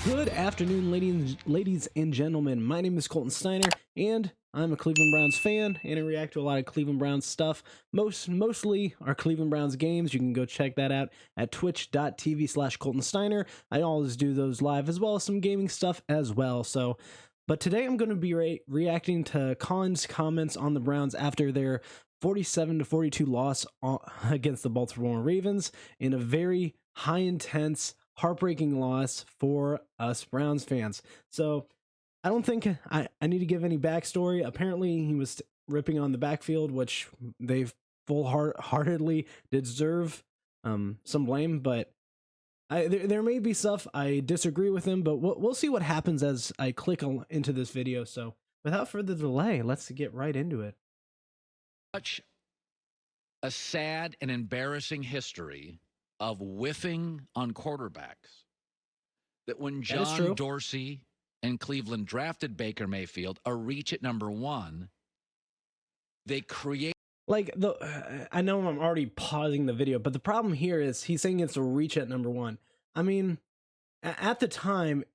Good afternoon, ladies and gentlemen. My name is Colton Steiner, and I'm a Cleveland Browns fan, and I react to a lot of Cleveland Browns stuff. Mostly our Cleveland Browns games. You can go check that out at twitch.tv/Colton Steiner. I always do those live, as well as some gaming stuff as well. But today I'm going to be reacting to Colin's comments on the Browns after their 47-42 loss against the Baltimore Ravens in a very high-intense, heartbreaking loss for us Browns fans. So I don't think I need to give any backstory. Apparently he was ripping on the backfield, which they full-heartedly deserve some blame, but there may be stuff I disagree with him, but we'll see what happens as I click into this video. So without further delay, let's get right into it. Such a sad and embarrassing history of whiffing on quarterbacks that when John Dorsey and Cleveland drafted Baker Mayfield, a reach at number one, they create I know I'm already pausing the video, but the problem here is he's saying it's a reach at number one. I mean, at the time,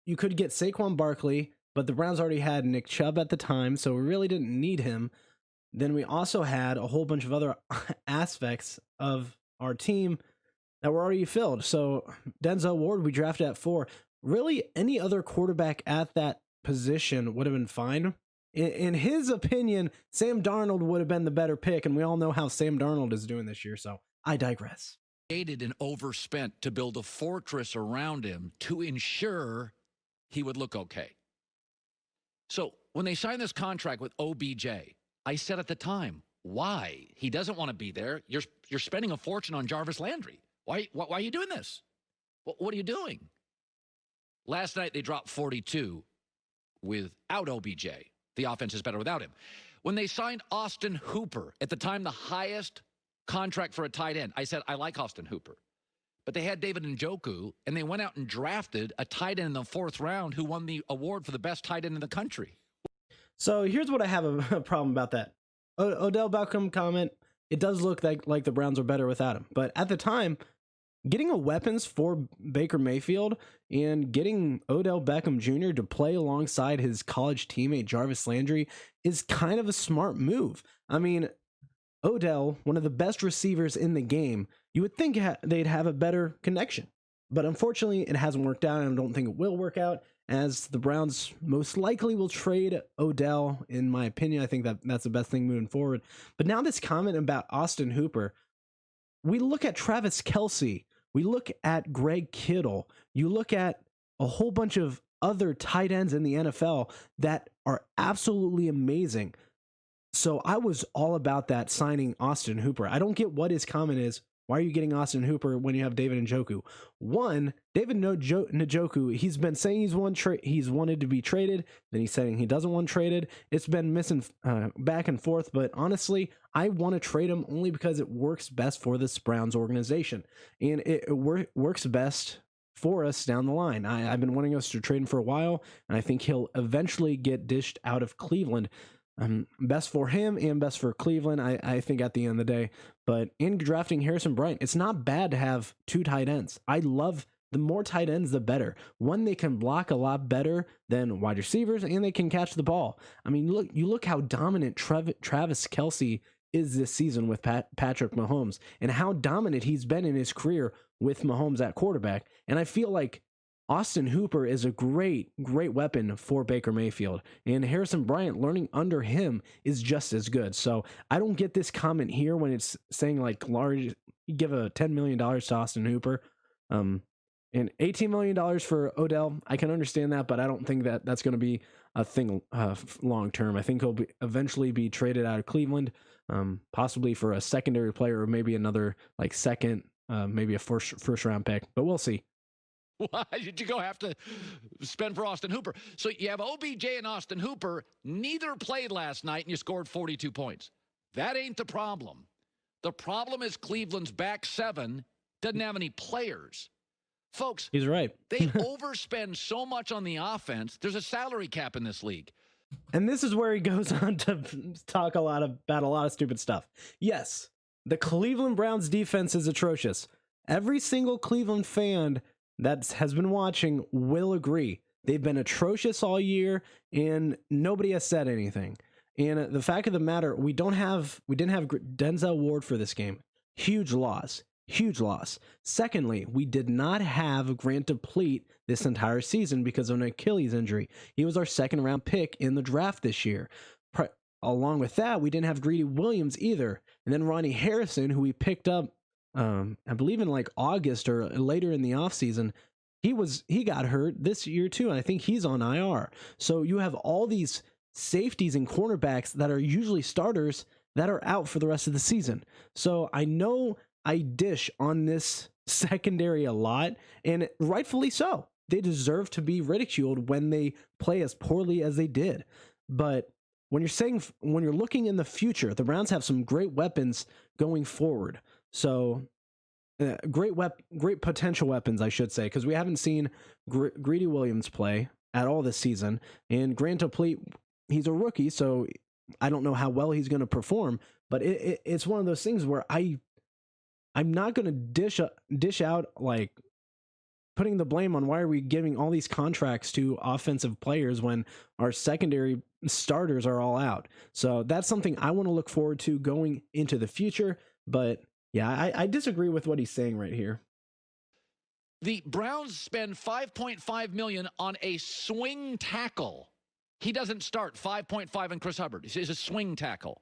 you could get Saquon Barkley, but the Browns already had Nick Chubb at the time, so we really didn't need him. Then we also had a whole bunch of other aspects of our team that were already filled. So Denzel Ward, we drafted at 4. Really, any other quarterback at that position would have been fine. In his opinion, Sam Darnold would have been the better pick, and we all know how Sam Darnold is doing this year, so I digress. Created and overspent to build a fortress around him to ensure he would look okay. So when they signed this contract with OBJ, I said at the time, why? He doesn't want to be there. You're spending a fortune on Jarvis Landry. Why are you doing this? What are you doing? Last night, they dropped 42 without OBJ. The offense is better without him. When they signed Austin Hooper, at the time the highest contract for a tight end, I said, I like Austin Hooper. But they had David Njoku, and they went out and drafted a tight end in the 4th round who won the award for the best tight end in the country. So here's what I have a problem about that. Odell Beckham comment, it does look like the Browns are better without him. But at the time, getting a weapons for Baker Mayfield and getting Odell Beckham Jr. to play alongside his college teammate Jarvis Landry is kind of a smart move. I mean, Odell, one of the best receivers in the game, you would think they'd have a better connection. But unfortunately, it hasn't worked out, and I don't think it will work out, as the Browns most likely will trade Odell, in my opinion. I think that's the best thing moving forward. But now this comment about Austin Hooper, we look at Travis Kelce, we look at Greg Kittle, you look at a whole bunch of other tight ends in the NFL that are absolutely amazing. So I was all about that signing Austin Hooper. I don't get what his comment is. Why are you getting Austin Hooper when you have David Njoku? One, David Njoku, he's been saying he's wanted to be traded. Then he's saying he doesn't want traded. It's been missing back and forth. But honestly, I want to trade him only because it works best for this Browns organization. And it works best for us down the line. I've been wanting us to trade him for a while, and I think he'll eventually get dished out of Cleveland. Best for him and best for Cleveland, I think, at the end of the day. But in drafting Harrison Bryant, it's not bad to have 2 tight ends. I love the more tight ends, the better. One, they can block a lot better than wide receivers, and they can catch the ball. I mean, look how dominant Travis Kelce is this season with Patrick Mahomes, and how dominant he's been in his career with Mahomes at quarterback. And I feel like Austin Hooper is a great weapon for Baker Mayfield, and Harrison Bryant learning under him is just as good. So I don't get this comment here when it's saying like give a $10 million to Austin Hooper, and $18 million for Odell. I can understand that, but I don't think that's going to be a thing long term. I think he'll eventually be traded out of Cleveland, possibly for a secondary player or maybe another second, maybe a first round pick, but we'll see. Why did you have to spend for Austin Hooper? So you have OBJ and Austin Hooper. Neither played last night, and you scored 42 points. That ain't the problem. The problem is Cleveland's back 7 doesn't have any players. Folks, he's right. They overspend so much on the offense. There's a salary cap in this league. And this is where he goes on to talk about a lot of stupid stuff. Yes, the Cleveland Browns defense is atrocious. Every single Cleveland fan that has been watching will agree. They've been atrocious all year, and nobody has said anything. And the fact of the matter, we didn't have Denzel Ward for this game. Huge loss. Huge loss. Secondly, we did not have Grant Deplete this entire season because of an Achilles injury. He was our second round pick in the draft this year. Along with that, we didn't have Greedy Williams either. And then Ronnie Harrison, who we picked up, I believe in like August or later in the offseason, he got hurt this year too. And I think he's on IR. So you have all these safeties and cornerbacks that are usually starters that are out for the rest of the season. So I know I dish on this secondary a lot, and rightfully so. They deserve to be ridiculed when they play as poorly as they did. But when you're looking in the future, the Browns have some great weapons going forward. So great potential weapons, I should say, because we haven't seen Greedy Williams play at all this season, and Grant Deplete, he's a rookie, so I don't know how well he's going to perform. But it's one of those things where I'm not going to dish out like putting the blame on why are we giving all these contracts to offensive players when our secondary starters are all out. So that's something I want to look forward to going into the future. But yeah, I disagree with what he's saying right here. The Browns spend $5.5 million on a swing tackle. He doesn't start. 5.5 on Chris Hubbard. He's a swing tackle.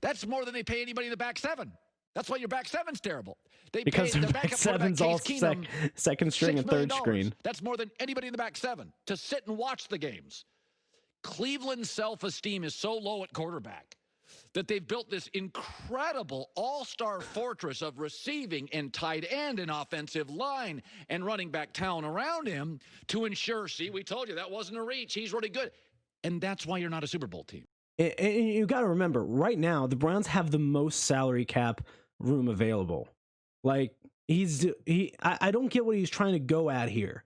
That's more than they pay anybody in the back seven. That's why your back seven's terrible. Because their back seven's all second string and third string. That's more than anybody in the back seven to sit and watch the games. Cleveland's self-esteem is so low at quarterback that they've built this incredible all-star fortress of receiving and tight end and offensive line and running back talent around him to ensure, see, we told you that wasn't a reach. He's really good. And that's why you're not a Super Bowl team. And you got to remember, right now, the Browns have the most salary cap room available. Like, I don't get what he's trying to go at here.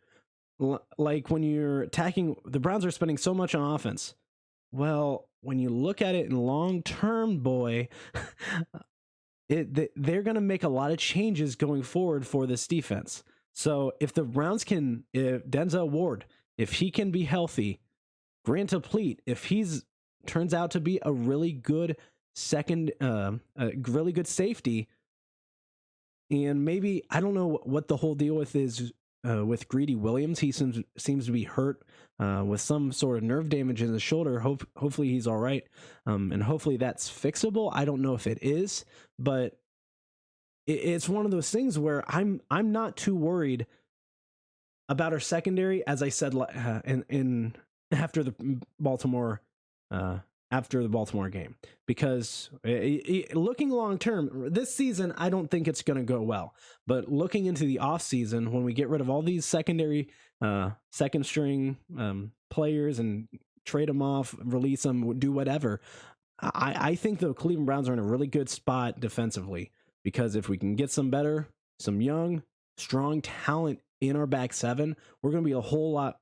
Like, when you're attacking, the Browns are spending so much on offense. Well, when you look at it in long term, boy, they're going to make a lot of changes going forward for this defense. So if the Browns if Denzel Ward, if he can be healthy, Grant Deplete, if he's turns out to be a really good really good safety, and maybe I don't know what the whole deal is with Greedy Williams. He seems to be hurt with some sort of nerve damage in the shoulder. Hopefully he's all right, and hopefully that's fixable. I don't know if it is, but it's one of those things where I'm not too worried about our secondary, as I said in after the Baltimore game, because looking long term, this season I don't think it's going to go well. But looking into the off season, when we get rid of all these secondary second string players and trade them off, release them, do whatever, I think the Cleveland Browns are in a really good spot defensively, because if we can get some young, strong talent in our back seven, we're going to be a whole lot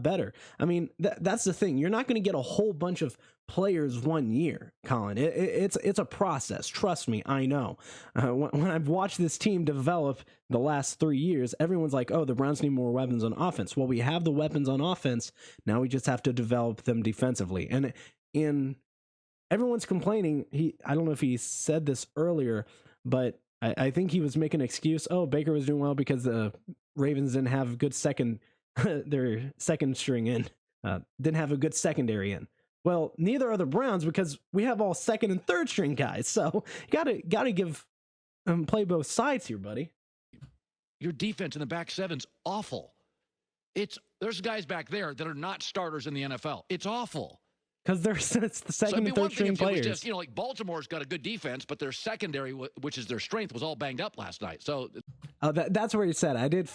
better. I mean, that's the thing. You're not going to get a whole bunch of players one year, Colin. It's a process. Trust me, I know. When I've watched this team develop the last 3 years, everyone's like, oh, the Browns need more weapons on offense. Well, we have the weapons on offense. Now we just have to develop them defensively. And everyone's complaining. I don't know if he said this earlier, but I think he was making an excuse. Oh, Baker was doing well because the Ravens didn't have good their second string in, didn't have a good secondary in. Well, neither are the Browns, because we have all second and third string guys. So gotta give play both sides here, buddy. Your defense in the back seven's awful. There's guys back there that are not starters in the NFL. It's awful. Because it's the second and third string players. Just, like Baltimore's got a good defense, but their secondary, which is their strength, was all banged up last night. So that's where he said. I did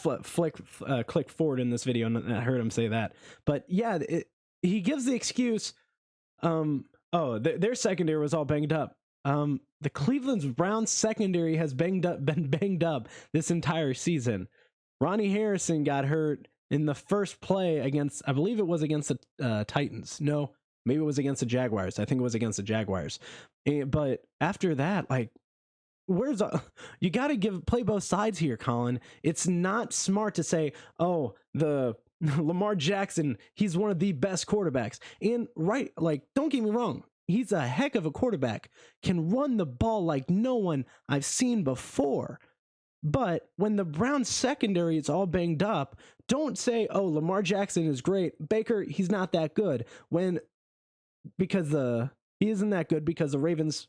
click forward in this video, and I heard him say that. But yeah, he gives the excuse. Their secondary was all banged up. The Cleveland Browns secondary has been banged up this entire season. Ronnie Harrison got hurt in the first play against, I believe it was against the Titans. No. Maybe it was against the Jaguars. I think it was against the Jaguars. But after that, like, You got to play both sides here, Colin. It's not smart to say, oh, the Lamar Jackson, he's one of the best quarterbacks. And right, like, don't get me wrong, he's a heck of a quarterback, can run the ball like no one I've seen before. But when the Browns secondary is all banged up, don't say, oh, Lamar Jackson is great, Baker, he's not that good, because he isn't that good because the Ravens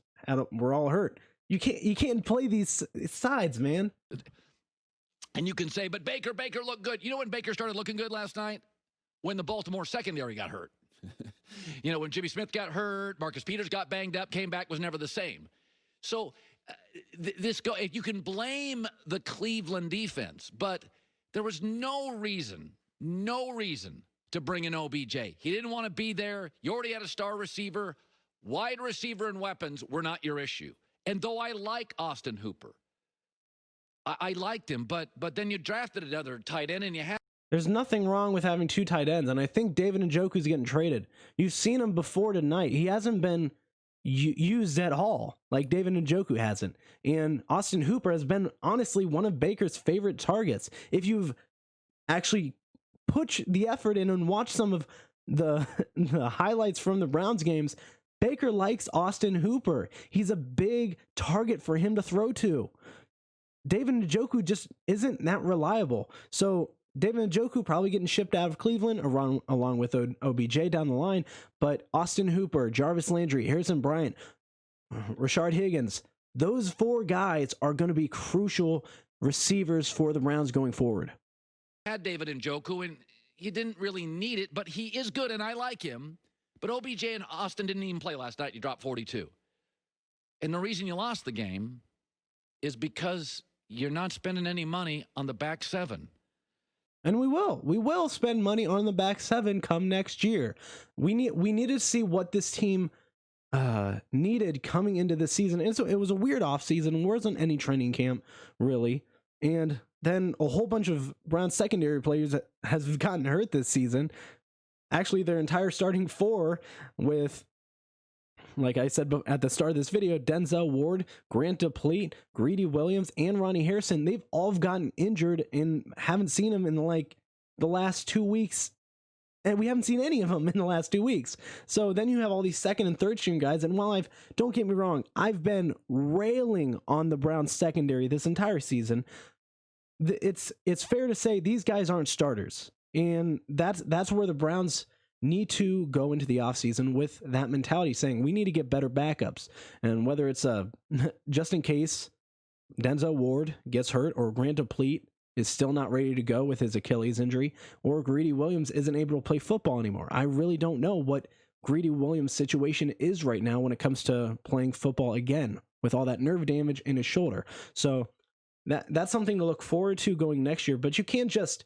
were all hurt. You can't play these sides, man. And you can say, but Baker looked good. You know when Baker started looking good last night? When the Baltimore secondary got hurt. When Jimmy Smith got hurt, Marcus Peters got banged up, came back, was never the same. So you can blame the Cleveland defense, but there was no reason to bring in OBJ. He didn't want to be there. You already had a star receiver. Wide receiver and weapons were not your issue. And though I like Austin Hooper, I liked him, but then you drafted another tight end and you had. There's nothing wrong with having two tight ends, and I think David Njoku's getting traded. You've seen him before tonight. He hasn't been used at all, like David Njoku hasn't. And Austin Hooper has been, honestly, one of Baker's favorite targets. If you've actually put the effort in and watched some of the highlights from the Browns games, Baker likes Austin Hooper. He's a big target for him to throw to. David Njoku just isn't that reliable. So David Njoku probably getting shipped out of Cleveland along with OBJ down the line. But Austin Hooper, Jarvis Landry, Harrison Bryant, Rashard Higgins, those four guys are going to be crucial receivers for the Browns going forward. Had David Njoku, and you didn't really need it, but he is good, and I like him. But OBJ and Austin didn't even play last night. You dropped 42. And the reason you lost the game is because you're not spending any money on the back seven. And we will spend money on the back seven come next year. We need to see what this team needed coming into the season. And so it was a weird offseason. There wasn't any training camp, really. And then a whole bunch of Browns secondary players has gotten hurt this season. Actually, their entire starting four with, like I said at the start of this video, Denzel Ward, Grant DuPlate, Greedy Williams, and Ronnie Harrison, they've all gotten injured and haven't seen them in like the last 2 weeks. And we haven't seen any of them in the last 2 weeks. So then you have all these second and third string guys. And while don't get me wrong, I've been railing on the Browns secondary this entire season. It's fair to say these guys aren't starters. And that's where the Browns need to go into the offseason with that mentality, saying we need to get better backups. And whether it's just in case Denzel Ward gets hurt, or Grant DuPlate is still not ready to go with his Achilles injury, or Greedy Williams isn't able to play football anymore. I really don't know what Greedy Williams' situation is right now when it comes to playing football again with all that nerve damage in his shoulder. So that's something to look forward to going next year. But you can't just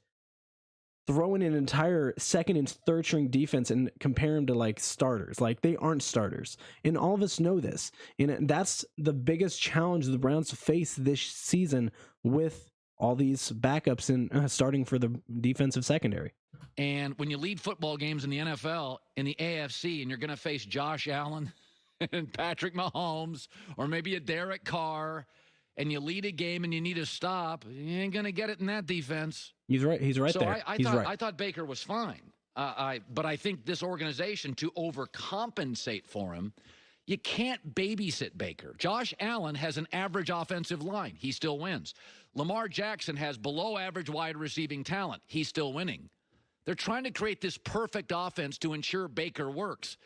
throw in an entire second and third string defense and compare them to like starters. Like, they aren't starters. And all of us know this. And that's the biggest challenge the Browns face this season with all these backups and starting for the defensive secondary. And when you lead football games in the NFL, in the AFC, and you're going to face Josh Allen and Patrick Mahomes, or maybe a Derek Carr, and you lead a game and you need a stop, you ain't going to get it in that defense. He's right. He's right there. I thought Baker was fine. But I think this organization, to overcompensate for him, you can't babysit Baker. Josh Allen has an average offensive line. He still wins. Lamar Jackson has below average wide receiving talent. He's still winning. They're trying to create this perfect offense to ensure Baker works.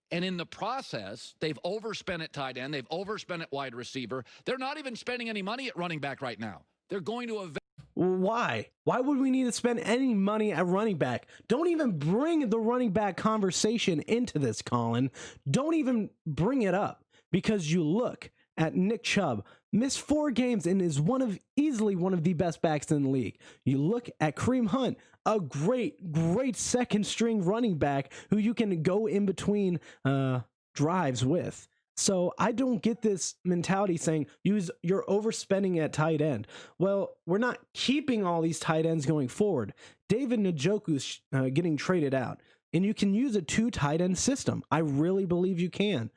And in the process, they've overspent at tight end. They've overspent at wide receiver. They're not even spending any money at running back right now. They're going to Why? Why would we need to spend any money at running back? Don't even bring the running back conversation into this, Colin. Don't even bring it up, because you look at Nick Chubb, missed 4 games and is easily one of the best backs in the league. You look at Kareem Hunt, a great second string running back who you can go in between drives with. So I don't get this mentality saying you're overspending at tight end. Well, we're not keeping all these tight ends going forward. David Njoku's getting traded out, and you can use a 2 tight end system. I really believe you can.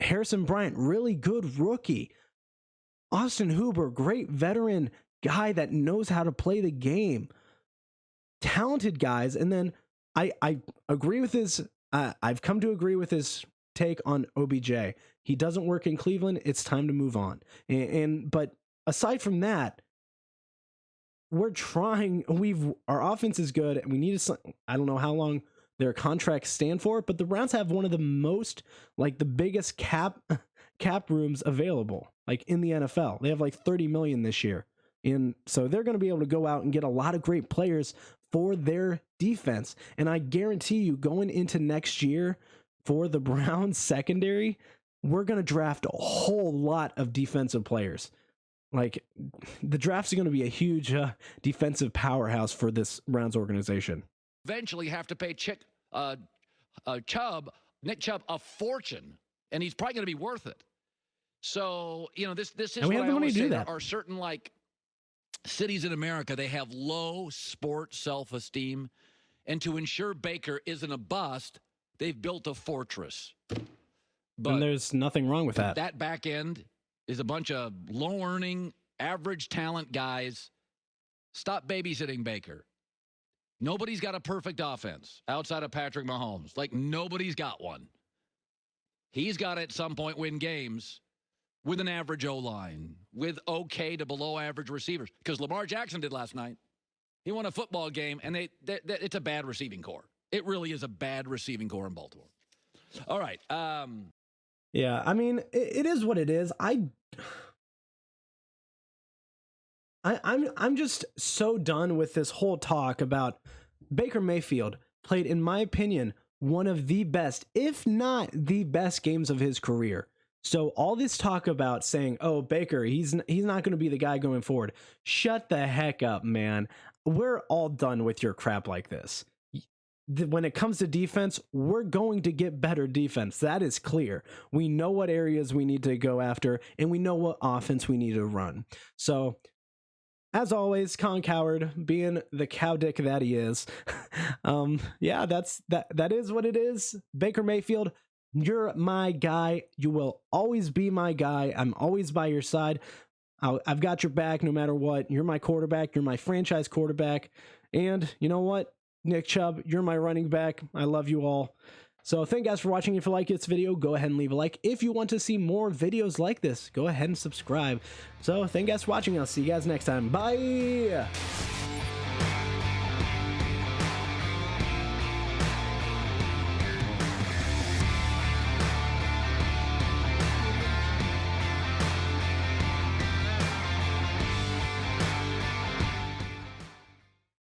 Harrison Bryant, really good rookie. Austin Hooper, great veteran guy that knows how to play the game. Talented guys. And then I agree with his, I've come to agree with his take on OBJ. He doesn't work in Cleveland. It's time to move on. But aside from that, we're trying, our offense is good, and we need to, I don't know how long their contracts stand for, but the Browns have one of the most, like the biggest cap rooms available, like in the NFL. They have like 30 million this year. And so they're going to be able to go out and get a lot of great players for their defense. And I guarantee you, going into next year for the Browns secondary, we're going to draft a whole lot of defensive players. Like, the draft's going to be a huge defensive powerhouse for this Browns organization. Eventually have to pay Nick Chubb, a fortune, and he's probably going to be worth it. So, you know, this is what I always say. There are certain, like, cities in America, they have low sport self-esteem, and to ensure Baker isn't a bust, they've built a fortress. But and there's nothing wrong with that. That back end is a bunch of low-earning, average talent guys. Stop babysitting Baker. Nobody's got a perfect offense outside of Patrick Mahomes. Like, nobody's got one. He's got to, at some point, win games with an average O-line, with okay to below average receivers, because Lamar Jackson did last night. He won a football game, and it's a bad receiving core. It really is a bad receiving core in Baltimore. All right. Yeah, I mean, it is what it is. I'm just so done with this whole talk about Baker Mayfield played, in my opinion, one of the best, if not the best games of his career. So all this talk about saying, oh, Baker, he's not going to be the guy going forward. Shut the heck up, man. We're all done with your crap like this. When it comes to defense, we're going to get better defense. That is clear. We know what areas we need to go after, and we know what offense we need to run. So, as always, Colin Cowherd, being the cow dick that he is, yeah, that is what it is. Baker Mayfield, you're my guy. You will always be my guy. I'm always by your side. I've got your back no matter what. You're my quarterback. You're my franchise quarterback. And you know what? Nick Chubb, you're my running back. I love you all. So thank you guys for watching. If you like this video, go ahead and leave a like. If you want to see more videos like this, go ahead and subscribe. So thank you guys for watching. I'll see you guys next time. Bye.